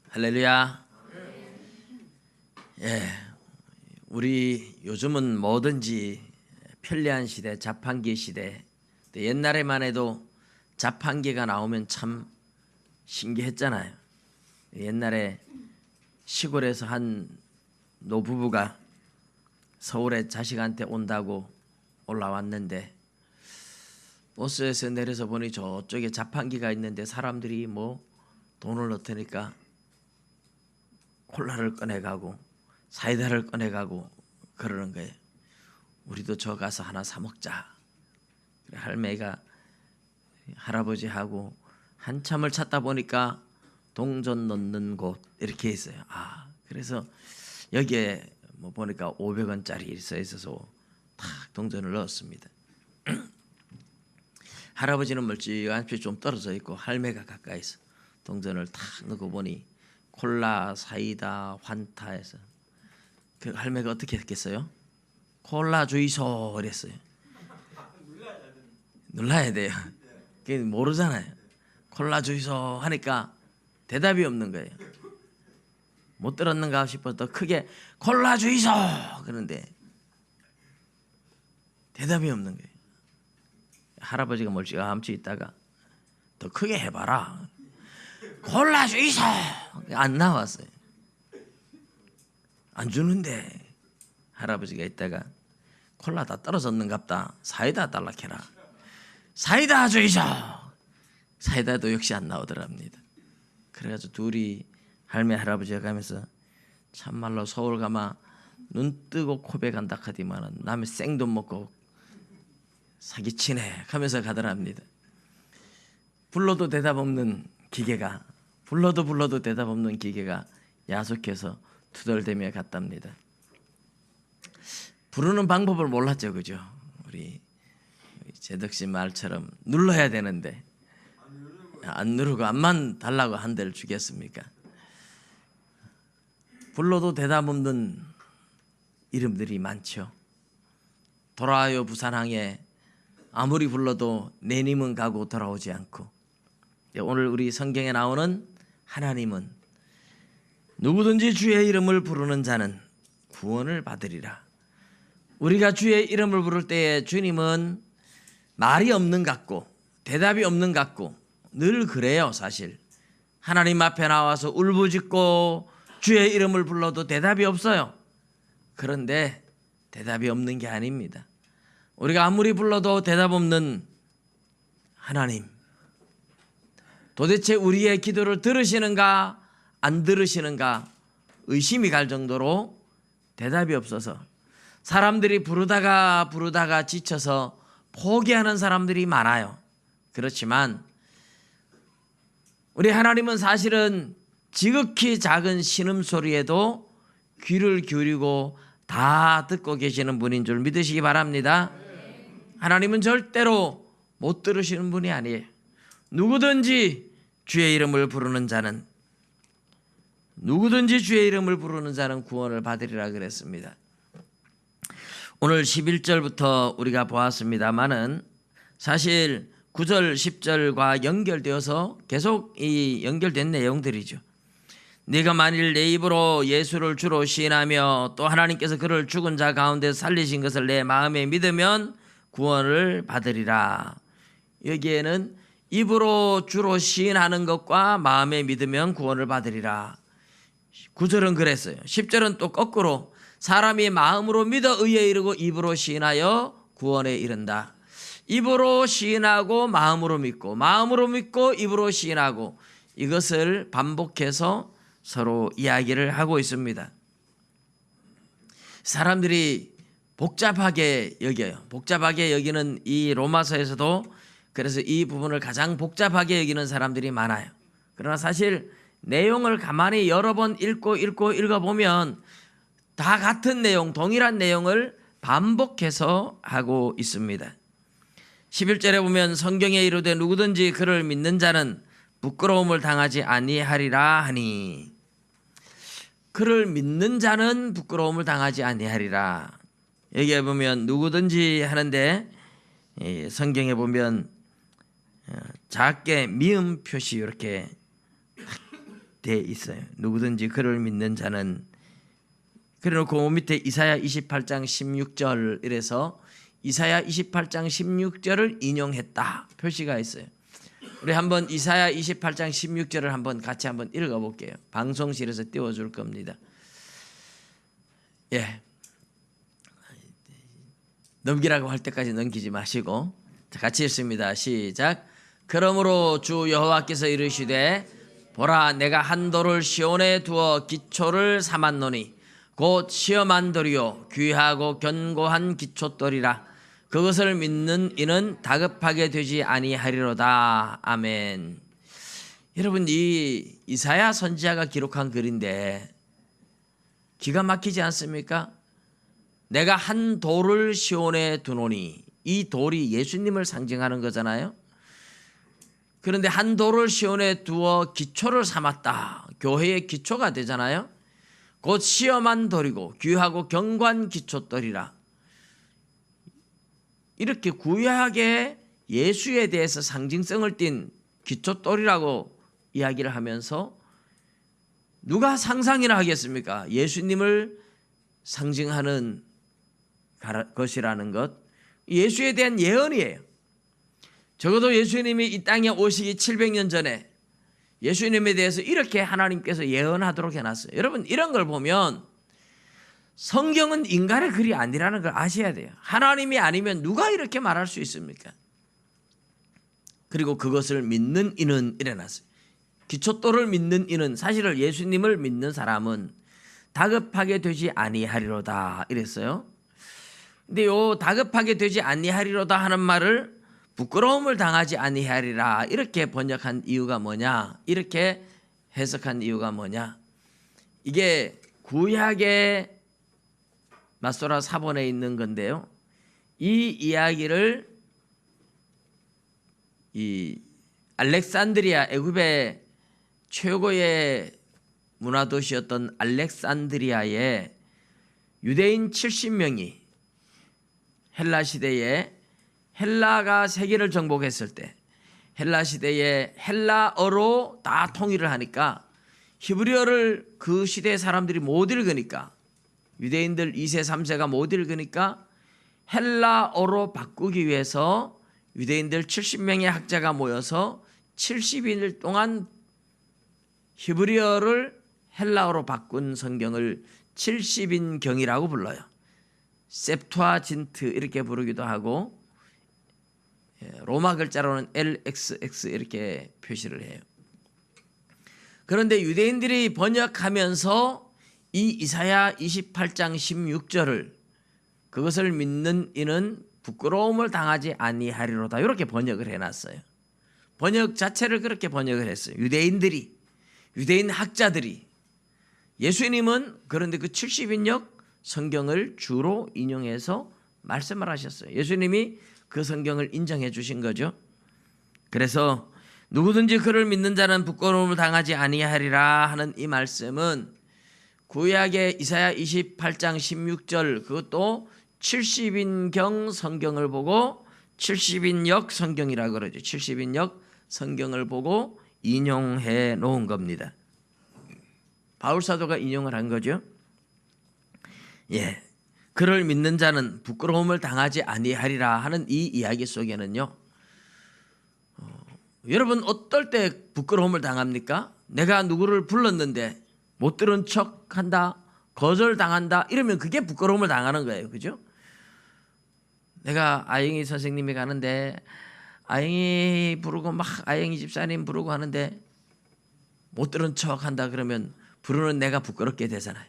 할렐루야. 예, 우리 요즘은 뭐든지 편리한 시대, 자판기 시대. 옛날에만 해도 자판기가 나오면 참 신기했잖아요. 옛날에 시골에서 한 노부부가 서울에 자식한테 온다고 올라왔는데 버스에서 내려서 보니 저쪽에 자판기가 있는데 사람들이 뭐 돈을 넣더니까 콜라를 꺼내가고 사이다를 꺼내가고 그러는 거예요. 우리도 저 가서 하나 사 먹자. 그래, 할매가 할아버지하고 한참을 찾다 보니까 동전 넣는 곳 이렇게 있어요. 그래서 여기에 뭐 보니까 500원짜리 써 있어서 탁 동전을 넣었습니다. 할아버지는 멀찌감치 좀 떨어져 있고 할매가 가까이서 동전을 탁 넣고 보니 콜라, 사이다, 환타해서 그 할매가 어떻게 했겠어요? 콜라 주이소 그랬어요. 눌러야 돼요. 그게 모르잖아요. 콜라 주이소 하니까 대답이 없는 거예요. 못 들었는가 싶어서 더 크게 콜라 주이소 그런데 대답이 없는 거예요. 할아버지가 멀찌감치 있다가 더 크게 해봐라. 콜라 주이소 안 나왔어요. 안 주는데 할아버지가 있다가 콜라 다 떨어졌는갑다. 사이다 달라 캐라. 사이다 주이소. 사이다도 역시 안 나오더랍니다. 그래가지고 둘이 할매 할아버지가 가면서 참말로 서울 가마 눈 뜨고 코베 간다 하디만은 남의 생돈 먹고 사기치네 하면서 가더랍니다. 불러도 대답 없는 기계가 불러도 대답 없는 기계가 야속해서 투덜대며 갔답니다. 부르는 방법을 몰랐죠, 그죠? 우리 제덕씨 말처럼 눌러야 되는데 안 누르고 암만 달라고 한 대를 주겠습니까? 불러도 대답 없는 이름들이 많죠. 돌아와요 부산항에 아무리 불러도 내님은 가고 돌아오지 않고, 오늘 우리 성경에 나오는 하나님은 누구든지 주의 이름을 부르는 자는 구원을 받으리라. 우리가 주의 이름을 부를 때에 주님은 말이 없는 것 같고 대답이 없는 것 같고 늘 그래요. 사실 하나님 앞에 나와서 울부짖고 주의 이름을 불러도 대답이 없어요. 그런데 대답이 없는 게 아닙니다. 우리가 아무리 불러도 대답 없는 하나님, 도대체 우리의 기도를 들으시는가 안 들으시는가 의심이 갈 정도로 대답이 없어서 사람들이 부르다가 지쳐서 포기하는 사람들이 많아요. 그렇지만 우리 하나님은 사실은 지극히 작은 신음소리에도 귀를 기울이고 다 듣고 계시는 분인 줄 믿으시기 바랍니다. 하나님은 절대로 못 들으시는 분이 아니에요. 누구든지 주의 이름을 부르는 자는 구원을 받으리라 그랬습니다. 오늘 11절부터 우리가 보았습니다마는 사실 9절 10절과 연결되어서 계속 이 연결된 내용들이죠. 네가 만일 내 입으로 예수를 주로 시인하며 또 하나님께서 그를 죽은 자 가운데 살리신 것을 내 마음에 믿으면 구원을 받으리라. 여기에는 입으로 주로 시인하는 것과 마음에 믿으면 구원을 받으리라. 9절은 그랬어요. 10절은 또 거꾸로 사람이 마음으로 믿어 의에 이르고 입으로 시인하여 구원에 이른다. 입으로 시인하고 마음으로 믿고 입으로 시인하고, 이것을 반복해서 서로 이야기를 하고 있습니다. 사람들이 복잡하게 여겨요. 복잡하게 여기는 이 로마서에서도 그래서 이 부분을 가장 복잡하게 여기는 사람들이 많아요. 그러나 사실 내용을 가만히 여러 번 읽어보면 다 같은 내용, 동일한 내용을 반복해서 하고 있습니다. 11절에 보면 성경에 이르되 누구든지 그를 믿는 자는 부끄러움을 당하지 아니하리라 하니, 그를 믿는 자는 부끄러움을 당하지 아니하리라. 여기에 보면 누구든지 하는데 성경에 보면 작게 미음 표시 이렇게 돼 있어요. 누구든지 그를 믿는 자는. 그래놓고 밑에 이사야 28장 16절 이래서 이사야 28장 16절을 인용했다 표시가 있어요. 우리 한번 이사야 28장 16절을 한번 같이 한번 읽어볼게요. 방송실에서 띄워줄 겁니다. 예, 넘기라고 할 때까지 넘기지 마시고 같이 읽습니다. 시작. 그러므로 주 여호와께서 이르시되 보라 내가 한 돌을 시온에 두어 기초를 삼았노니 곧 시험한 돌이요 귀하고 견고한 기초돌이라. 그것을 믿는 이는 다급하게 되지 아니하리로다. 아멘. 여러분, 이 이사야 선지자가 기록한 글인데 기가 막히지 않습니까? 내가 한 돌을 시온에 두노니, 이 돌이 예수님을 상징하는 거잖아요. 그런데 한 돌을 시온에 두어 기초를 삼았다. 교회의 기초가 되잖아요. 곧 시험한 돌이고 귀하고 견고한 기초돌이라. 이렇게 구약에 예수에 대해서 상징성을 띤 기초돌이라고 이야기를 하면서 누가 상상이나 하겠습니까? 예수님을 상징하는 것이라는 것, 예수에 대한 예언이에요. 적어도 예수님이 이 땅에 오시기 700년 전에 예수님에 대해서 이렇게 하나님께서 예언하도록 해놨어요. 여러분, 이런 걸 보면 성경은 인간의 글이 아니라는 걸 아셔야 돼요. 하나님이 아니면 누가 이렇게 말할 수 있습니까? 그리고 그것을 믿는 이는 일어났어요. 기초돌을 믿는 이는, 사실은 예수님을 믿는 사람은 다급하게 되지 아니하리로다 이랬어요. 근데 요 다급하게 되지 아니하리로다 하는 말을 부끄러움을 당하지 아니하리라 이렇게 번역한 이유가 뭐냐, 이렇게 해석한 이유가 뭐냐, 이게 구약의 마소라 사본에 있는 건데요. 이 이야기를 이 알렉산드리아, 애굽의 최고의 문화도시였던 알렉산드리아에 유대인 70명이 헬라 시대에, 헬라가 세계를 정복했을 때 헬라 시대에 헬라어로 다 통일을 하니까 히브리어를 그 시대의 사람들이 못 읽으니까, 유대인들 2세 3세가 못 읽으니까 헬라어로 바꾸기 위해서 유대인들 70명의 학자가 모여서 70일 동안 히브리어를 헬라어로 바꾼 성경을 70인경이라고 불러요. 셉투아진트 이렇게 부르기도 하고, 로마 글자로는 LXX 이렇게 표시를 해요. 그런데 유대인들이 번역하면서 이 이사야 28장 16절을 그것을 믿는 이는 부끄러움을 당하지 아니하리로다 이렇게 번역을 해놨어요. 번역 자체를 그렇게 번역을 했어요. 유대인들이, 유대인 학자들이. 예수님은 그런데 그 70인역 성경을 주로 인용해서 말씀을 하셨어요. 예수님이 그 성경을 인정해 주신 거죠. 그래서 누구든지 그를 믿는 자는 부끄러움을 당하지 아니하리라 하는 이 말씀은 구약의 이사야 28장 16절, 그것도 70인경 성경을 보고, 70인역 성경이라고 그러죠. 70인역 성경을 보고 인용해 놓은 겁니다. 바울 사도가 인용을 한 거죠. 예, 그를 믿는 자는 부끄러움을 당하지 아니하리라 하는 이 이야기 속에는요, 여러분 어떨 때 부끄러움을 당합니까? 내가 누구를 불렀는데 못 들은 척한다, 거절당한다, 이러면 그게 부끄러움을 당하는 거예요. 그죠? 내가 아영이 선생님이 가는데 아영이 부르고 막 아영이 집사님 부르고 하는데 못 들은 척한다 그러면 부르는 내가 부끄럽게 되잖아요.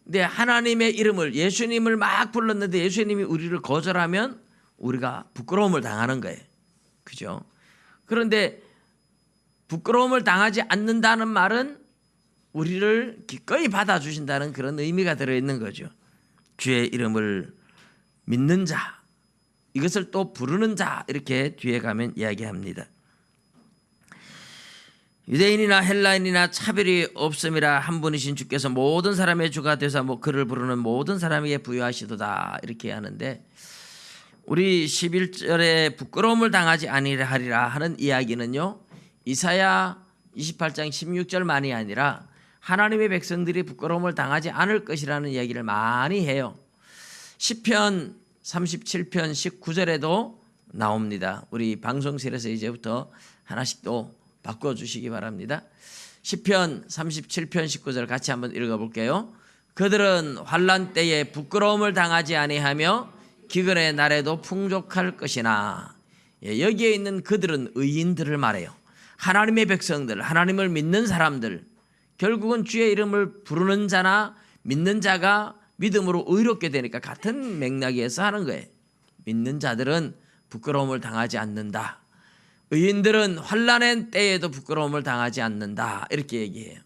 근데 하나님의 이름을, 예수님을 막 불렀는데 예수님이 우리를 거절하면 우리가 부끄러움을 당하는 거예요. 그죠? 그런데 부끄러움을 당하지 않는다는 말은 우리를 기꺼이 받아주신다는 그런 의미가 들어있는 거죠. 주의 이름을 믿는 자, 이것을 또 부르는 자, 이렇게 뒤에 가면 이야기합니다. 유대인이나 헬라인이나 차별이 없음이라 한 분이신 주께서 모든 사람의 주가 되사 그를 부르는 모든 사람에게 부여하시도다 이렇게 하는데, 우리 11절에 부끄러움을 당하지 아니하리라 하는 이야기는요, 이사야 28장 16절만이 아니라 하나님의 백성들이 부끄러움을 당하지 않을 것이라는 얘기를 많이 해요. 시편 37편 19절에도 나옵니다. 우리 방송실에서 이제부터 하나씩 또 바꿔주시기 바랍니다. 시편 37편 19절 같이 한번 읽어볼게요. 그들은 환난 때에 부끄러움을 당하지 아니하며 기근의 날에도 풍족할 것이나. 여기에 있는 그들은 의인들을 말해요. 하나님의 백성들, 하나님을 믿는 사람들, 결국은 주의 이름을 부르는 자나 믿는 자가 믿음으로 의롭게 되니까 같은 맥락에서 하는 거예요. 믿는 자들은 부끄러움을 당하지 않는다. 의인들은 환난의 때에도 부끄러움을 당하지 않는다. 이렇게 얘기해요.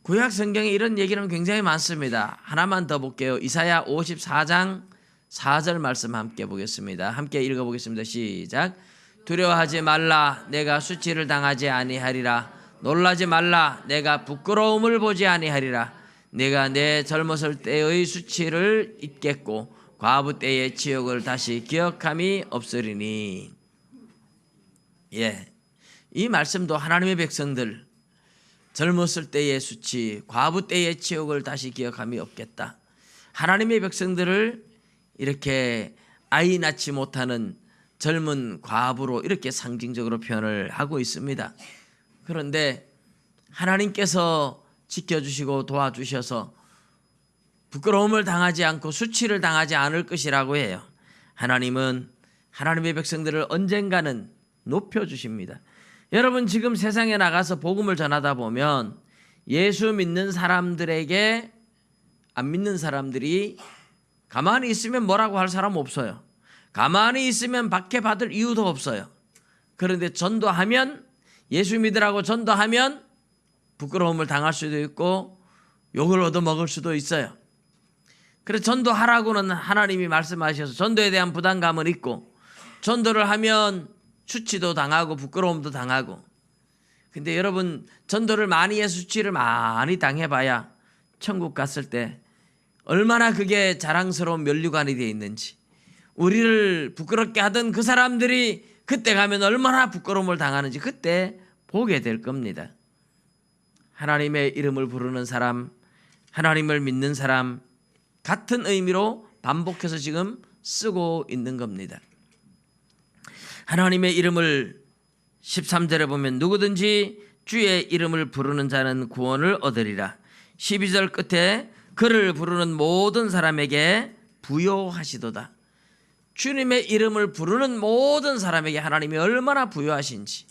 구약 성경에 이런 얘기는 굉장히 많습니다. 하나만 더 볼게요. 이사야 54장 4절 말씀 함께 보겠습니다. 함께 읽어보겠습니다. 시작. 두려워하지 말라. 내가 수치를 당하지 아니하리라. 놀라지 말라. 내가 부끄러움을 보지 아니하리라. 내가 내 젊었을 때의 수치를 잊겠고 과부 때의 치욕을 다시 기억함이 없으리니. 이 말씀도 하나님의 백성들 젊었을 때의 수치, 과부 때의 치욕을 다시 기억함이 없겠다. 하나님의 백성들을 이렇게 아이 낳지 못하는 젊은 과부로 이렇게 상징적으로 표현을 하고 있습니다. 그런데 하나님께서 지켜주시고 도와주셔서 부끄러움을 당하지 않고 수치를 당하지 않을 것이라고 해요. 하나님은 하나님의 백성들을 언젠가는 높여주십니다. 여러분 지금 세상에 나가서 복음을 전하다 보면 예수 믿는 사람들에게 안 믿는 사람들이 가만히 있으면 뭐라고 할 사람 없어요. 가만히 있으면 박해받을 이유도 없어요. 그런데 전도하면, 예수 믿으라고 전도하면 부끄러움을 당할 수도 있고 욕을 얻어먹을 수도 있어요. 그래서 전도하라고는 하나님이 말씀하셔서 전도에 대한 부담감은 있고, 전도를 하면 수치도 당하고 부끄러움도 당하고. 근데 여러분 전도를 많이 해서 수치를 많이 당해봐야 천국 갔을 때 얼마나 그게 자랑스러운 면류관이 되어 있는지, 우리를 부끄럽게 하던 그 사람들이 그때 가면 얼마나 부끄러움을 당하는지 그때 보게 될 겁니다. 하나님의 이름을 부르는 사람, 하나님을 믿는 사람, 같은 의미로 반복해서 지금 쓰고 있는 겁니다. 하나님의 이름을 13절에 보면 누구든지 주의 이름을 부르는 자는 구원을 얻으리라. 12절 끝에 그를 부르는 모든 사람에게 부요하시도다. 주님의 이름을 부르는 모든 사람에게 하나님이 얼마나 부요하신지,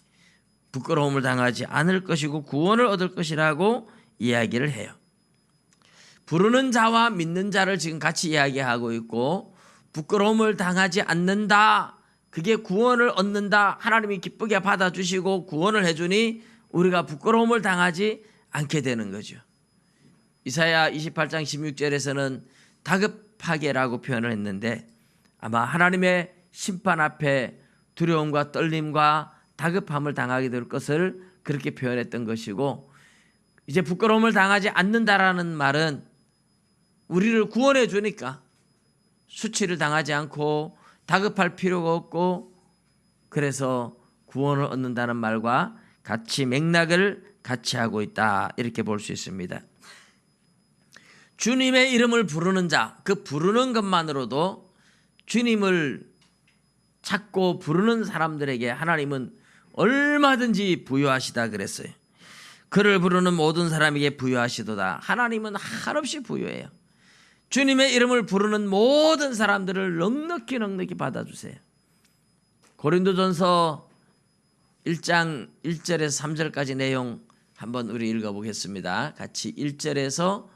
부끄러움을 당하지 않을 것이고 구원을 얻을 것이라고 이야기를 해요. 부르는 자와 믿는 자를 지금 같이 이야기하고 있고, 부끄러움을 당하지 않는다, 그게 구원을 얻는다, 하나님이 기쁘게 받아주시고 구원을 해주니 우리가 부끄러움을 당하지 않게 되는 거죠. 이사야 28장 16절에서는 다급하게라고 표현을 했는데, 아마 하나님의 심판 앞에 두려움과 떨림과 다급함을 당하게 될 것을 그렇게 표현했던 것이고, 이제 부끄러움을 당하지 않는다라는 말은 우리를 구원해 주니까 수치를 당하지 않고 다급할 필요가 없고, 그래서 구원을 얻는다는 말과 같이 맥락을 같이 하고 있다, 이렇게 볼 수 있습니다. 주님의 이름을 부르는 자, 그 부르는 것만으로도 주님을 찾고 부르는 사람들에게 하나님은 얼마든지 부요하시다 그랬어요. 그를 부르는 모든 사람에게 부요하시도다. 하나님은 한없이 부요해요. 주님의 이름을 부르는 모든 사람들을 넉넉히 받아주세요. 고린도전서 1장 1절에서 3절까지 내용 한번 우리 읽어보겠습니다. 같이 1절에서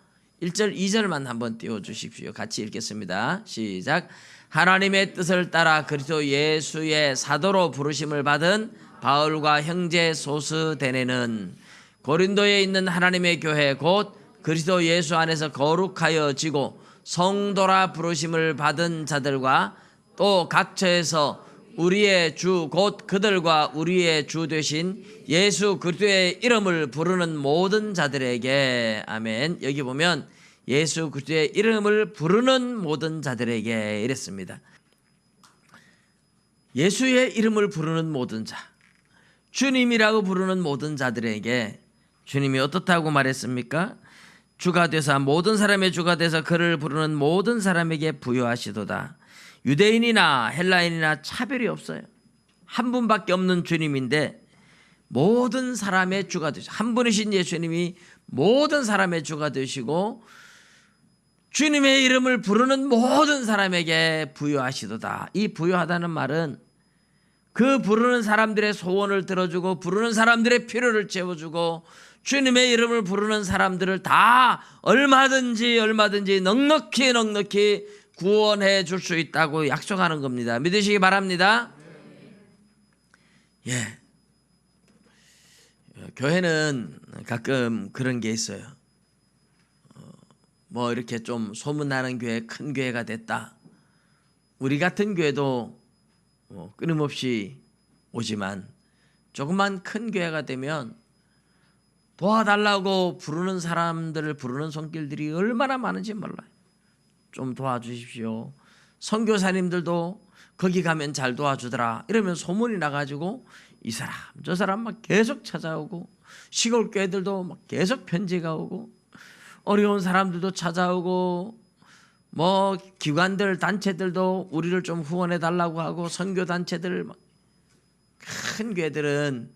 1절 2절만 한번 띄워주십시오. 같이 읽겠습니다. 시작. 하나님의 뜻을 따라 그리스도 예수의 사도로 부르심을 받은 바울과 형제 소스데네는 고린도에 있는 하나님의 교회 곧 그리스도 예수 안에서 거룩하여지고 성도라 부르심을 받은 자들과 또 각처에서 우리의 주 곧 그들과 우리의 주 되신 예수 그리스도의 이름을 부르는 모든 자들에게. 아멘. 여기 보면 예수 그리스도의 이름을 부르는 모든 자들에게 이랬습니다. 예수의 이름을 부르는 모든 자, 주님이라고 부르는 모든 자들에게 주님이 어떻다고 말했습니까? 주가 되사 모든 사람의 주가 되사 그를 부르는 모든 사람에게 부여하시도다. 유대인이나 헬라인이나 차별이 없어요. 한 분밖에 없는 주님인데 모든 사람의 주가 되시고, 한 분이신 예수님이 모든 사람의 주가 되시고 주님의 이름을 부르는 모든 사람에게 부여하시도다. 이 부여하다는 말은 그 부르는 사람들의 소원을 들어주고 부르는 사람들의 필요를 채워주고 주님의 이름을 부르는 사람들을 다 얼마든지 넉넉히 구원해 줄 수 있다고 약속하는 겁니다. 믿으시기 바랍니다. 예. 교회는 가끔 그런 게 있어요. 뭐 이렇게 좀 소문나는 교회, 큰 교회가 됐다. 우리 같은 교회도 끊임없이 오지만 조금만 큰 교회가 되면 도와달라고 부르는 사람들을 부르는 손길들이 얼마나 많은지 몰라요. 좀 도와주십시오. 선교사님들도 거기 가면 잘 도와주더라 이러면 소문이 나가지고 이 사람 저 사람 막 계속 찾아오고, 시골 교회들도 막 계속 편지가 오고, 어려운 사람들도 찾아오고, 뭐 기관들 단체들도 우리를 좀 후원해 달라고 하고, 선교 단체들 큰 교회들은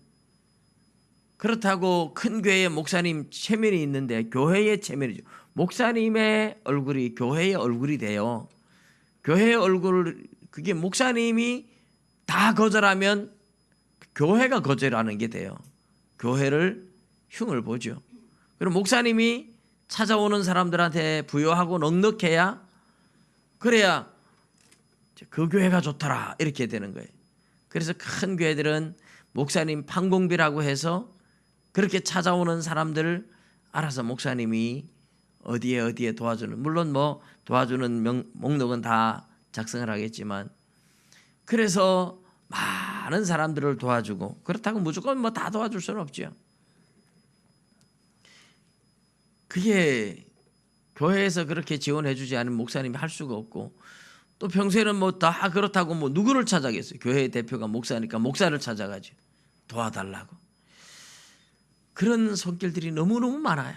그렇다고 큰 교회에 목사님 체면이 있는데 교회의 체면이죠. 목사님의 얼굴이 교회의 얼굴이 돼요. 교회의 얼굴, 그게 목사님이 다 거절하면 교회가 거절하는 게 돼요. 교회를 흉을 보죠. 그럼 목사님이 찾아오는 사람들한테 부여하고 넉넉해야, 그래야 그 교회가 좋더라 이렇게 되는 거예요. 그래서 큰 교회들은 목사님 판공비라고 해서 그렇게 찾아오는 사람들을 알아서 목사님이 어디에 도와주는, 물론 뭐 도와주는 목록은 다 작성을 하겠지만, 그래서 많은 사람들을 도와주고, 그렇다고 무조건 뭐 다 도와줄 수는 없죠. 그게 교회에서 그렇게 지원해 주지 않으면 목사님이 할 수가 없고, 또 평소에는 뭐 다 그렇다고 뭐 누구를 찾아겠어요. 교회 대표가 목사니까 목사를 찾아가죠. 도와달라고. 그런 손길들이 너무너무 많아요.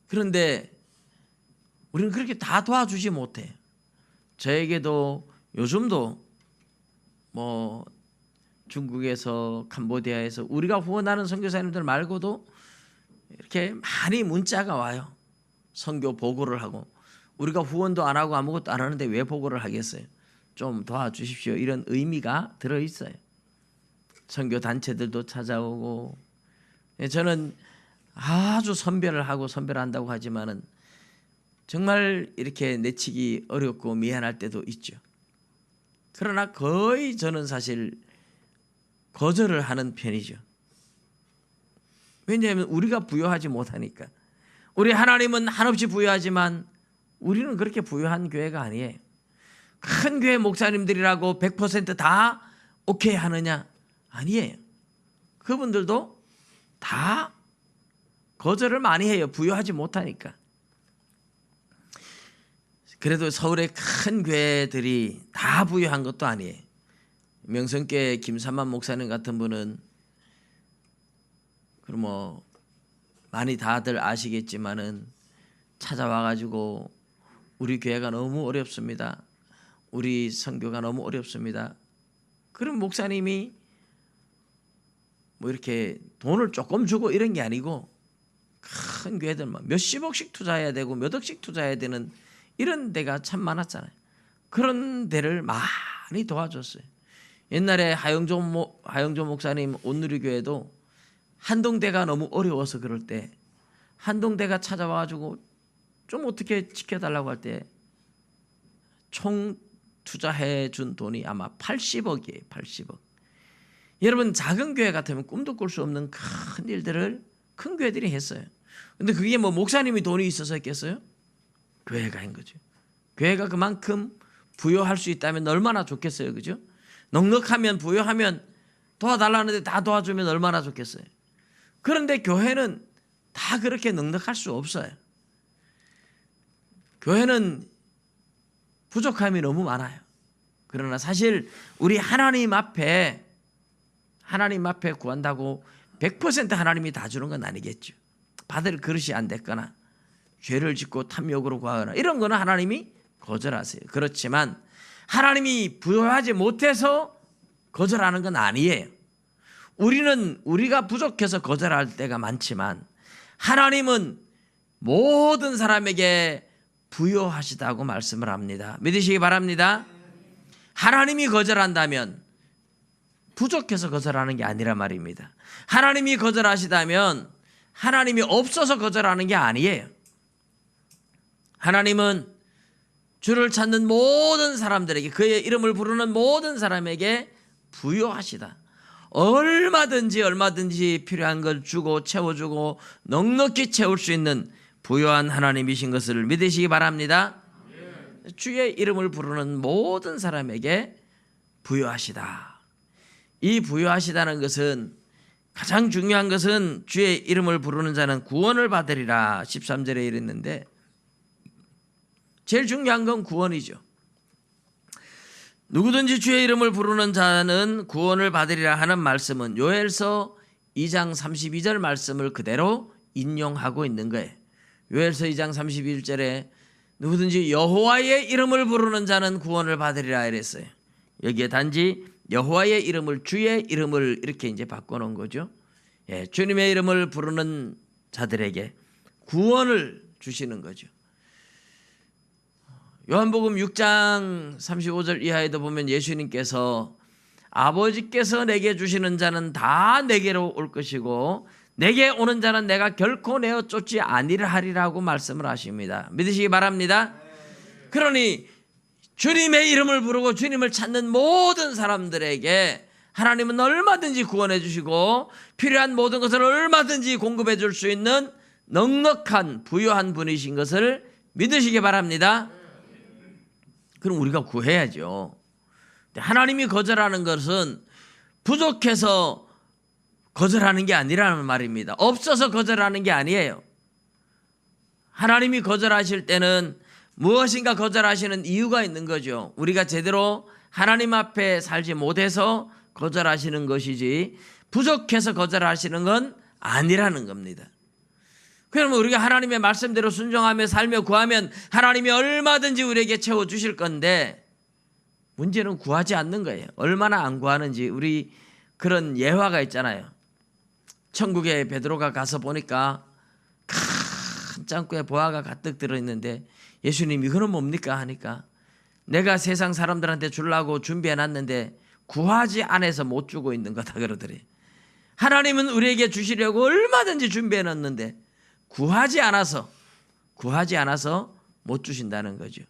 그런데 우리는 그렇게 다 도와주지 못해요. 저에게도 요즘도 뭐 중국에서 캄보디아에서 우리가 후원하는 선교사님들 말고도 이렇게 많이 문자가 와요. 선교 보고를 하고, 우리가 후원도 안 하고 아무것도 안 하는데 왜 보고를 하겠어요? 좀 도와주십시오. 이런 의미가 들어있어요. 선교 단체들도 찾아오고, 저는 아주 선별을 하고 선별한다고 하지만은 정말 이렇게 내치기 어렵고 미안할 때도 있죠. 그러나 거의 저는 사실 거절을 하는 편이죠. 왜냐하면 우리가 부여하지 못하니까. 우리 하나님은 한없이 부여하지만 우리는 그렇게 부여한 교회가 아니에요. 큰 교회 목사님들이라고 100%다 오케이 하느냐? 아니에요. 그분들도 다 거절을 많이 해요. 부여하지 못하니까. 그래도 서울의 큰 교회들이 다 부여한 것도 아니에요. 명성교회 김삼만 목사님 같은 분은 그럼 뭐 많이 다들 아시겠지만은 찾아와가지고 우리 교회가 너무 어렵습니다. 우리 선교가 너무 어렵습니다. 그럼 목사님이 뭐 이렇게 돈을 조금 주고 이런 게 아니고 큰 교회들만 몇십억씩 투자해야 되고 몇 억씩 투자해야 되는 이런 데가 참 많았잖아요. 그런 데를 많이 도와줬어요. 옛날에 하영조 목사님 온누리교회도 한동대가 너무 어려워서 그럴 때 한동대가 찾아와가지고 좀 어떻게 지켜달라고 할 때 총 투자해 준 돈이 아마 80억이에요. 80억. 여러분 작은 교회 같으면 꿈도 꿀 수 없는 큰 일들을 큰 교회들이 했어요. 근데 그게 뭐 목사님이 돈이 있어서 했겠어요? 교회가 한 거죠. 교회가 그만큼 부여할 수 있다면 얼마나 좋겠어요. 그죠? 넉넉하면 부여하면 도와달라는데 다 도와주면 얼마나 좋겠어요. 그런데 교회는 다 그렇게 넉넉할 수 없어요. 교회는 부족함이 너무 많아요. 그러나 사실 우리 하나님 앞에 하나님 앞에 구한다고 100% 하나님이 다 주는 건 아니겠죠. 받을 그릇이 안 됐거나 죄를 짓고 탐욕으로 구하거나 이런 거는 하나님이 거절하세요. 그렇지만 하나님이 부여하지 못해서 거절하는 건 아니에요. 우리가 부족해서 거절할 때가 많지만 하나님은 모든 사람에게 부여하시다고 말씀을 합니다. 믿으시기 바랍니다. 하나님이 거절한다면 부족해서 거절하는 게 아니라 말입니다. 하나님이 거절하시다면 하나님이 없어서 거절하는 게 아니에요. 하나님은 주를 찾는 모든 사람들에게, 그의 이름을 부르는 모든 사람에게 부여하시다. 얼마든지 필요한 걸 주고 채워주고 넉넉히 채울 수 있는 부여한 하나님이신 것을 믿으시기 바랍니다. 주의 이름을 부르는 모든 사람에게 부여하시다. 이 부여하시다는 것은, 가장 중요한 것은 주의 이름을 부르는 자는 구원을 받으리라 13절에 이랬는데, 제일 중요한 건 구원이죠. 누구든지 주의 이름을 부르는 자는 구원을 받으리라 하는 말씀은 요엘서 2장 32절 말씀을 그대로 인용하고 있는 거예요. 요엘서 2장 31절에 누구든지 여호와의 이름을 부르는 자는 구원을 받으리라 이랬어요. 여기에 단지 여호와의 이름을, 주의 이름을 이렇게 이제 바꿔놓은 거죠. 예, 주님의 이름을 부르는 자들에게 구원을 주시는 거죠. 요한복음 6장 35절 이하에도 보면 예수님께서 아버지께서 내게 주시는 자는 다 내게로 올 것이고 내게 오는 자는 내가 결코 내어 쫓지 아니라 하리라고 말씀을 하십니다. 믿으시기 바랍니다. 그러니 주님의 이름을 부르고 주님을 찾는 모든 사람들에게 하나님은 얼마든지 구원해 주시고 필요한 모든 것을 얼마든지 공급해 줄 수 있는 넉넉한 부유한 분이신 것을 믿으시기 바랍니다. 그럼 우리가 구해야죠. 하나님이 거절하는 것은 부족해서 거절하는 게 아니라는 말입니다. 없어서 거절하는 게 아니에요. 하나님이 거절하실 때는 무엇인가 거절하시는 이유가 있는 거죠. 우리가 제대로 하나님 앞에 살지 못해서 거절하시는 것이지 부족해서 거절하시는 건 아니라는 겁니다. 그러면 우리가 하나님의 말씀대로 순종하며 살며 구하면 하나님이 얼마든지 우리에게 채워주실 건데 문제는 구하지 않는 거예요. 얼마나 안 구하는지. 우리 그런 예화가 있잖아요. 천국에 베드로가 가서 보니까 큰 창고에 보화가 가득 들어있는데 예수님 이거는 뭡니까 하니까 내가 세상 사람들한테 주려고 준비해놨는데 구하지 않아서 못 주고 있는 거다 그러더래요. 하나님은 우리에게 주시려고 얼마든지 준비해놨는데 구하지 않아서 못 주신다는 거죠.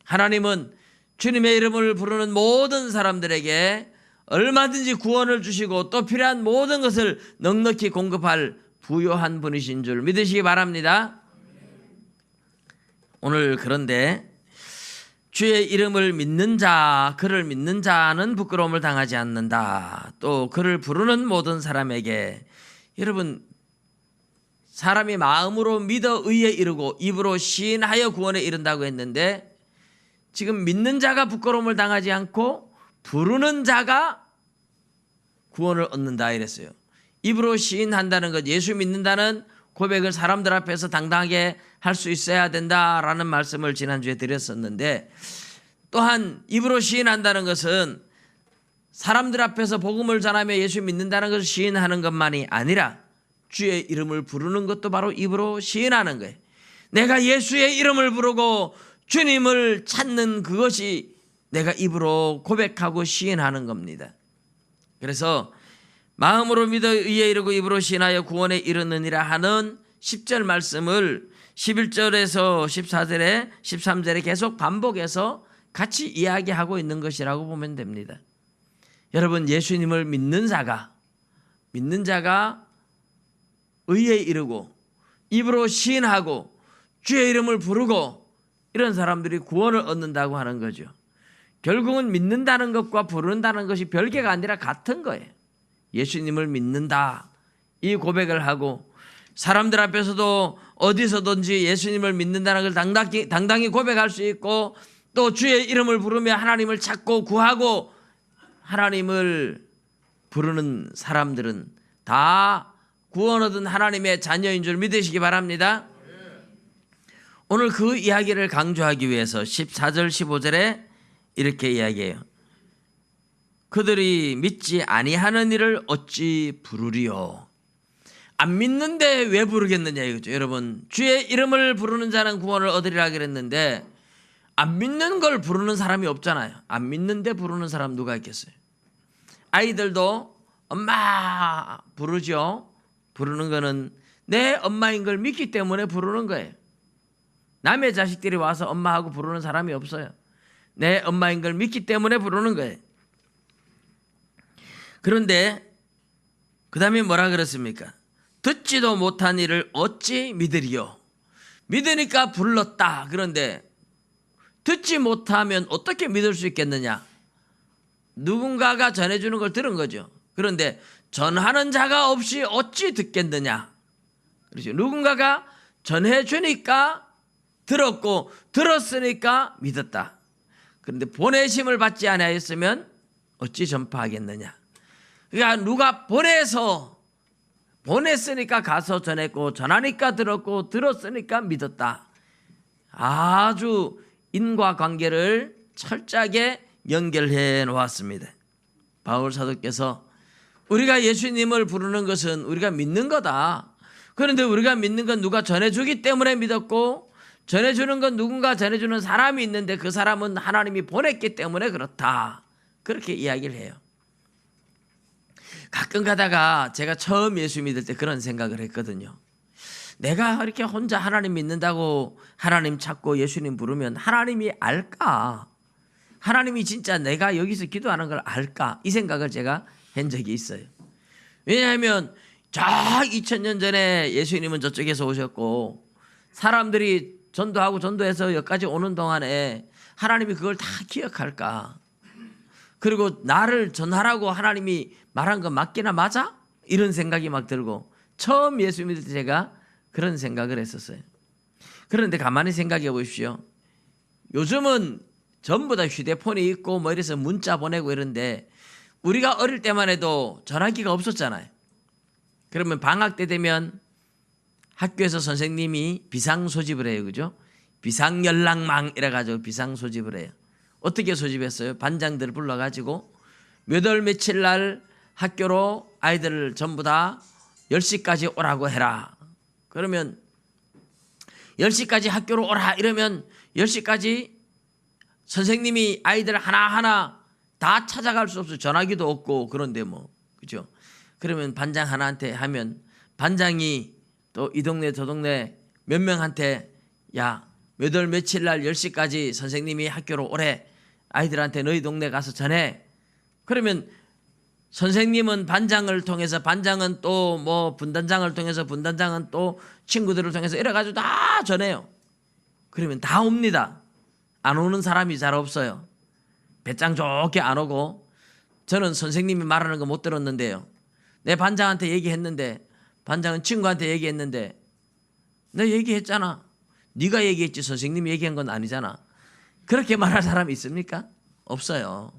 하나님은 주님의 이름을 부르는 모든 사람들에게 얼마든지 구원을 주시고 또 필요한 모든 것을 넉넉히 공급할 부요한 분이신 줄 믿으시기 바랍니다. 오늘 그런데 주의 이름을 믿는 자, 그를 믿는 자는 부끄러움을 당하지 않는다. 또 그를 부르는 모든 사람에게, 여러분 사람이 마음으로 믿어 의에 이르고 입으로 시인하여 구원에 이른다고 했는데 지금 믿는 자가 부끄러움을 당하지 않고 부르는 자가 구원을 얻는다 이랬어요. 입으로 시인한다는 것, 예수 믿는다는 고백을 사람들 앞에서 당당하게 할 수 있어야 된다라는 말씀을 지난주에 드렸었는데, 또한 입으로 시인한다는 것은 사람들 앞에서 복음을 전하며 예수 믿는다는 것을 시인하는 것만이 아니라 주의 이름을 부르는 것도 바로 입으로 시인하는 거예요. 내가 예수의 이름을 부르고 주님을 찾는 그것이 내가 입으로 고백하고 시인하는 겁니다. 그래서 마음으로 믿어 의에 이르고 입으로 시인하여 구원에 이르느니라 하는 10절 말씀을 11절에서 14절에 13절에 계속 반복해서 같이 이야기하고 있는 것이라고 보면 됩니다. 여러분, 예수님을 믿는 자가 의에 이르고 입으로 시인하고 주의 이름을 부르고 이런 사람들이 구원을 얻는다고 하는 거죠. 결국은 믿는다는 것과 부른다는 것이 별개가 아니라 같은 거예요. 예수님을 믿는다, 이 고백을 하고 사람들 앞에서도 어디서든지 예수님을 믿는다는 걸 당당히 고백할 수 있고 또 주의 이름을 부르며 하나님을 찾고 구하고 하나님을 부르는 사람들은 다 구원 얻은 하나님의 자녀인 줄 믿으시기 바랍니다. 오늘 그 이야기를 강조하기 위해서 14절 15절에 이렇게 이야기해요. 그들이 믿지 아니하는 이를 어찌 부르리요. 안 믿는데 왜 부르겠느냐 이거죠. 여러분, 주의 이름을 부르는 자는 구원을 얻으리라 그랬는데 안 믿는 걸 부르는 사람이 없잖아요. 안 믿는데 부르는 사람 누가 있겠어요? 아이들도 엄마 부르죠. 부르는 거는 내 엄마인 걸 믿기 때문에 부르는 거예요. 남의 자식들이 와서 엄마하고 부르는 사람이 없어요. 내 엄마인 걸 믿기 때문에 부르는 거예요. 그런데 그 다음에 뭐라 그랬습니까? 듣지도 못한 이를 어찌 믿으리요. 믿으니까 불렀다. 그런데 듣지 못하면 어떻게 믿을 수 있겠느냐? 누군가가 전해주는 걸 들은 거죠. 그런데 전하는 자가 없이 어찌 듣겠느냐? 그렇죠. 누군가가 전해주니까 들었고 들었으니까 믿었다. 그런데 보내심을 받지 아니하였으면 어찌 전파하겠느냐? 그러니까 누가 보냈으니까 가서 전했고 전하니까 들었고 들었으니까 믿었다. 아주 인과관계를 철저하게 연결해 놓았습니다. 바울 사도께서 우리가 예수님을 부르는 것은 우리가 믿는 거다. 그런데 우리가 믿는 건 누가 전해주기 때문에 믿었고 전해주는 건 누군가 전해주는 사람이 있는데 그 사람은 하나님이 보냈기 때문에 그렇다. 그렇게 이야기를 해요. 가끔 가다가 제가 처음 예수 믿을 때 그런 생각을 했거든요. 내가 이렇게 혼자 하나님 믿는다고 하나님 찾고 예수님 부르면 하나님이 알까? 하나님이 진짜 내가 여기서 기도하는 걸 알까? 이 생각을 제가 한 적이 있어요. 왜냐하면 저 2000년 전에 예수님은 저쪽에서 오셨고 사람들이 전도하고 전도해서 여기까지 오는 동안에 하나님이 그걸 다 기억할까? 그리고 나를 전하라고 하나님이 말한 건 맞기나 맞아? 이런 생각이 막 들고 처음 예수 믿을 때 제가 그런 생각을 했었어요. 그런데 가만히 생각해 보십시오. 요즘은 전부 다 휴대폰이 있고 뭐 이래서 문자 보내고 이런데 우리가 어릴 때만 해도 전화기가 없었잖아요. 그러면 방학 때 되면 학교에서 선생님이 비상소집을 해요. 그죠? 비상연락망 이래가지고 비상소집을 해요. 어떻게 소집했어요? 반장들을 불러가지고 몇 월 며칠 날 학교로 아이들을 전부 다 10시까지 오라고 해라. 그러면 10시까지 학교로 오라 이러면 10시까지 선생님이 아이들 하나하나 다 찾아갈 수 없어. 전화기도 없고 그런데 뭐 그죠? 그러면 반장 하나한테 하면 반장이 또 이 동네 저 동네 몇 명한테 야 몇 월 며칠 날 10시까지 선생님이 학교로 오래 아이들한테 너희 동네 가서 전해. 그러면 선생님은 반장을 통해서 반장은 또 뭐 분단장을 통해서 분단장은 또 친구들을 통해서 이래가지고 다 전해요. 그러면 다 옵니다. 안 오는 사람이 잘 없어요. 배짱 좋게 안 오고 저는 선생님이 말하는 거 못 들었는데요. 내 반장한테 얘기했는데 반장은 친구한테 얘기했는데 내 얘기했잖아. 네가 얘기했지 선생님이 얘기한 건 아니잖아. 그렇게 말할 사람이 있습니까? 없어요.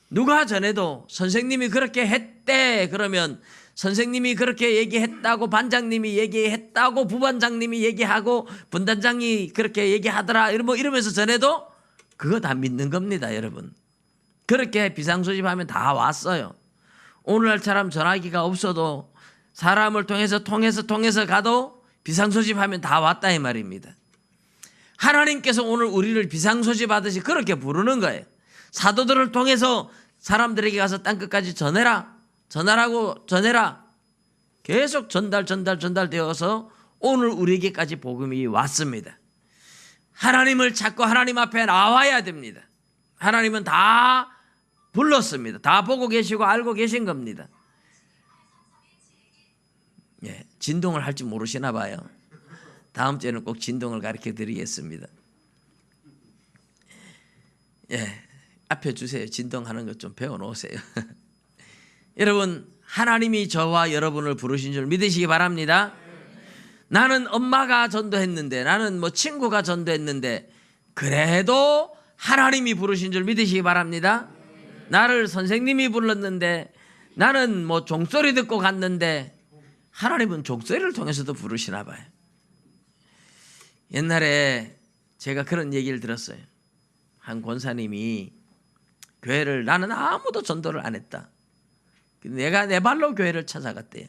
누가 전해도 선생님이 그렇게 했대 그러면 선생님이 그렇게 얘기했다고 반장님이 얘기했다고 부반장님이 얘기하고 분단장이 그렇게 얘기하더라 이러면서 전해도 그거 다 믿는 겁니다. 여러분. 그렇게 비상소집하면 다 왔어요. 오늘날처럼 전화기가 없어도 사람을 통해서 가도 비상소집하면 다 왔다 이 말입니다. 하나님께서 오늘 우리를 비상소집하듯이 그렇게 부르는 거예요. 사도들을 통해서 사람들에게 가서 땅끝까지 전해라. 전하라고 전해라. 계속 전달되어서 오늘 우리에게까지 복음이 왔습니다. 하나님을 찾고 하나님 앞에 나와야 됩니다. 하나님은 다 불렀습니다. 다 보고 계시고 알고 계신 겁니다. 예, 진동을 할 줄 모르시나 봐요. 다음 주에는 꼭 진동을 가르쳐 드리겠습니다. 예, 앞에 주세요. 진동하는 것 좀 배워놓으세요. 여러분, 하나님이 저와 여러분을 부르신 줄 믿으시기 바랍니다. 나는 엄마가 전도했는데 나는 뭐 친구가 전도했는데 그래도 하나님이 부르신 줄 믿으시기 바랍니다. 나를 선생님이 불렀는데 나는 뭐 종소리 듣고 갔는데 하나님은 종소리를 통해서도 부르시나 봐요. 옛날에 제가 그런 얘기를 들었어요. 한 권사님이 교회를, 나는 아무도 전도를 안 했다, 내가 내 발로 교회를 찾아갔대요.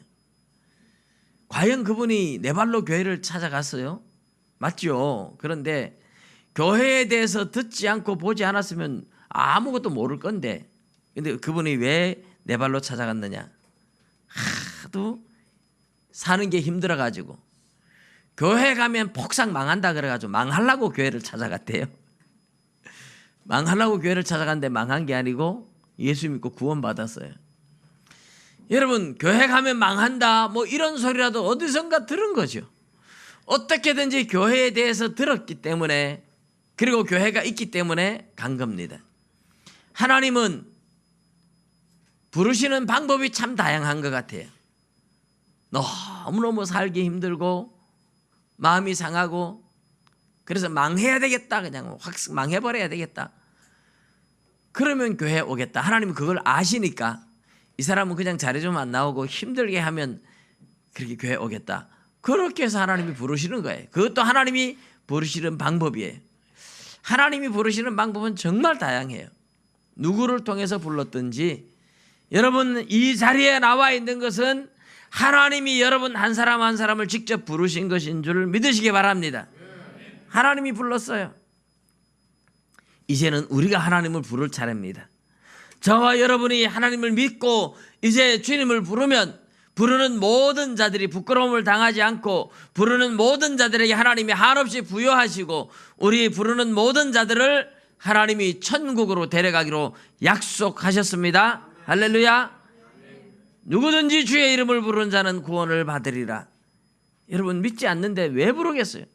과연 그분이 내 발로 교회를 찾아갔어요? 맞죠? 그런데 교회에 대해서 듣지 않고 보지 않았으면 아무것도 모를 건데, 근데 그분이 왜 내 발로 찾아갔느냐? 하도 사는 게 힘들어가지고 교회 가면 폭삭 망한다 그래가지고 망하려고 교회를 찾아갔대요. 망하려고 교회를 찾아갔는데 망한 게 아니고 예수 믿고 구원받았어요. 여러분, 교회 가면 망한다 뭐 이런 소리라도 어디선가 들은 거죠. 어떻게든지 교회에 대해서 들었기 때문에, 그리고 교회가 있기 때문에 간 겁니다. 하나님은 부르시는 방법이 참 다양한 것 같아요. 너무너무 살기 힘들고 마음이 상하고 그래서 망해야 되겠다, 그냥 확 망해버려야 되겠다, 그러면 교회에 오겠다. 하나님은 그걸 아시니까 이 사람은 그냥 자리 좀 안 나오고 힘들게 하면 그렇게 교회에 오겠다, 그렇게 해서 하나님이 부르시는 거예요. 그것도 하나님이 부르시는 방법이에요. 하나님이 부르시는 방법은 정말 다양해요. 누구를 통해서 불렀든지, 여러분 이 자리에 나와 있는 것은 하나님이 여러분 한 사람 한 사람을 직접 부르신 것인 줄 믿으시기 바랍니다. 하나님이 불렀어요. 이제는 우리가 하나님을 부를 차례입니다. 저와 여러분이 하나님을 믿고 이제 주님을 부르면, 부르는 모든 자들이 부끄러움을 당하지 않고, 부르는 모든 자들에게 하나님이 한없이 부여하시고, 우리 부르는 모든 자들을 하나님이 천국으로 데려가기로 약속하셨습니다. 할렐루야. 누구든지 주의 이름을 부르는 자는 구원을 받으리라. 여러분 믿지 않는데 왜 부르겠어요?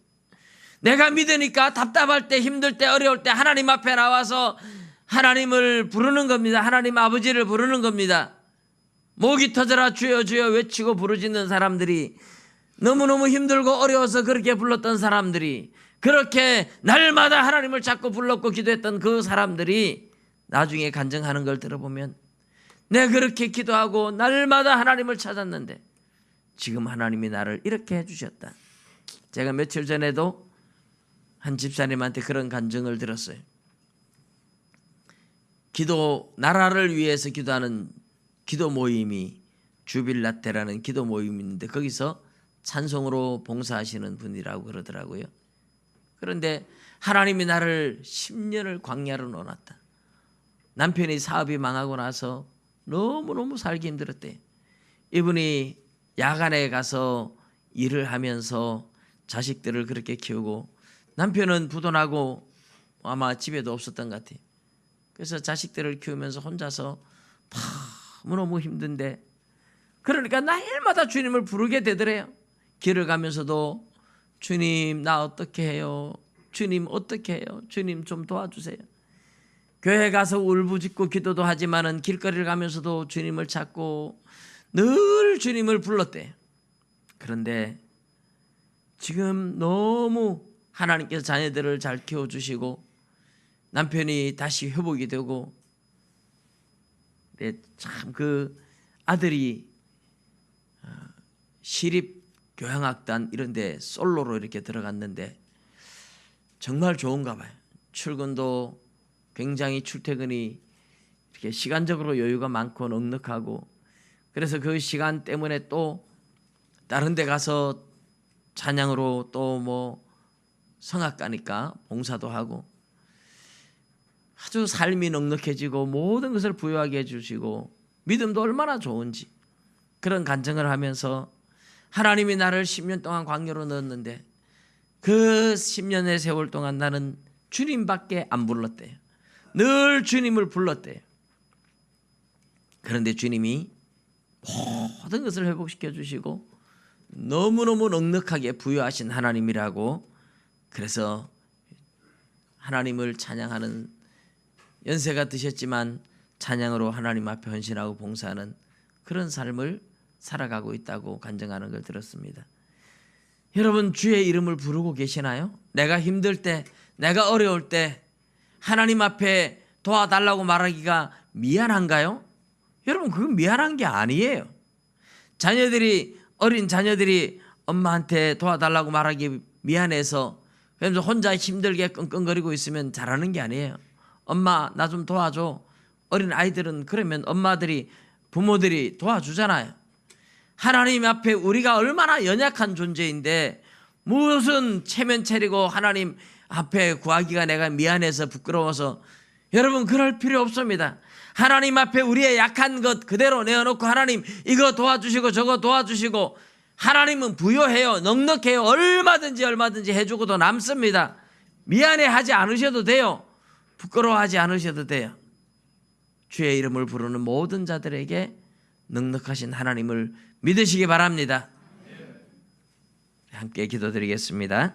내가 믿으니까 답답할 때, 힘들 때, 어려울 때 하나님 앞에 나와서 하나님을 부르는 겁니다. 하나님 아버지를 부르는 겁니다. 목이 터져라 주여 주여 외치고 부르짖는 사람들이, 너무너무 힘들고 어려워서 그렇게 불렀던 사람들이, 그렇게 날마다 하나님을 찾고 불렀고 기도했던 그 사람들이 나중에 간증하는 걸 들어보면, 내가 그렇게 기도하고 날마다 하나님을 찾았는데 지금 하나님이 나를 이렇게 해주셨다. 제가 며칠 전에도 한 집사님한테 그런 간증을 들었어요. 나라를 위해서 기도하는 기도 모임이 주빌라테라는 기도 모임이 있는데 거기서 찬송으로 봉사하시는 분이라고 그러더라고요. 그런데 하나님이 나를 10년을 광야로 넣어놨다. 남편이 사업이 망하고 나서 너무너무 살기 힘들었대. 이분이 야간에 가서 일을 하면서 자식들을 그렇게 키우고, 남편은 부도나고 아마 집에도 없었던 것 같아요. 그래서 자식들을 키우면서 혼자서 너무너무 힘든데, 그러니까 날마다 주님을 부르게 되더래요. 길을 가면서도 주님 나 어떻게 해요? 주님 어떻게 해요? 주님 좀 도와주세요. 교회 가서 울부짖고 기도도 하지만은 길거리를 가면서도 주님을 찾고 늘 주님을 불렀대. 그런데 지금 너무 하나님께서 자녀들을 잘 키워주시고 남편이 다시 회복이 되고, 참 그 아들이 시립 교향악단 이런 데 솔로로 이렇게 들어갔는데 정말 좋은가 봐요. 출근도 굉장히 출퇴근이 이렇게 시간적으로 여유가 많고 넉넉하고, 그래서 그 시간 때문에 또 다른 데 가서 찬양으로 또 뭐 성악 가니까 봉사도 하고, 아주 삶이 넉넉해지고 모든 것을 부유하게 해주시고 믿음도 얼마나 좋은지 그런 간증을 하면서, 하나님이 나를 10년 동안 광야로 넣었는데 그 10년의 세월 동안 나는 주님밖에 안 불렀대요. 늘 주님을 불렀대요. 그런데 주님이 모든 것을 회복시켜 주시고 너무너무 넉넉하게 부여하신 하나님이라고, 그래서 하나님을 찬양하는, 연세가 드셨지만 찬양으로 하나님 앞에 헌신하고 봉사하는 그런 삶을 살아가고 있다고 간증하는 걸 들었습니다. 여러분 주의 이름을 부르고 계시나요? 내가 힘들 때, 내가 어려울 때 하나님 앞에 도와달라고 말하기가 미안한가요? 여러분 그건 미안한 게 아니에요. 어린 자녀들이 엄마한테 도와달라고 말하기 미안해서 그래서 혼자 힘들게 끙끙거리고 있으면 잘하는 게 아니에요. 엄마 나 좀 도와줘. 어린 아이들은 그러면 부모들이 도와주잖아요. 하나님 앞에 우리가 얼마나 연약한 존재인데 무슨 체면 차리고 하나님 앞에 구하기가 내가 미안해서 부끄러워서, 여러분 그럴 필요 없습니다. 하나님 앞에 우리의 약한 것 그대로 내어놓고 하나님 이거 도와주시고 저거 도와주시고, 하나님은 부요해요. 넉넉해요. 얼마든지 해주고도 남습니다. 미안해하지 않으셔도 돼요. 부끄러워하지 않으셔도 돼요. 주의 이름을 부르는 모든 자들에게 넉넉하신 하나님을 믿으시기 바랍니다. 함께 기도드리겠습니다.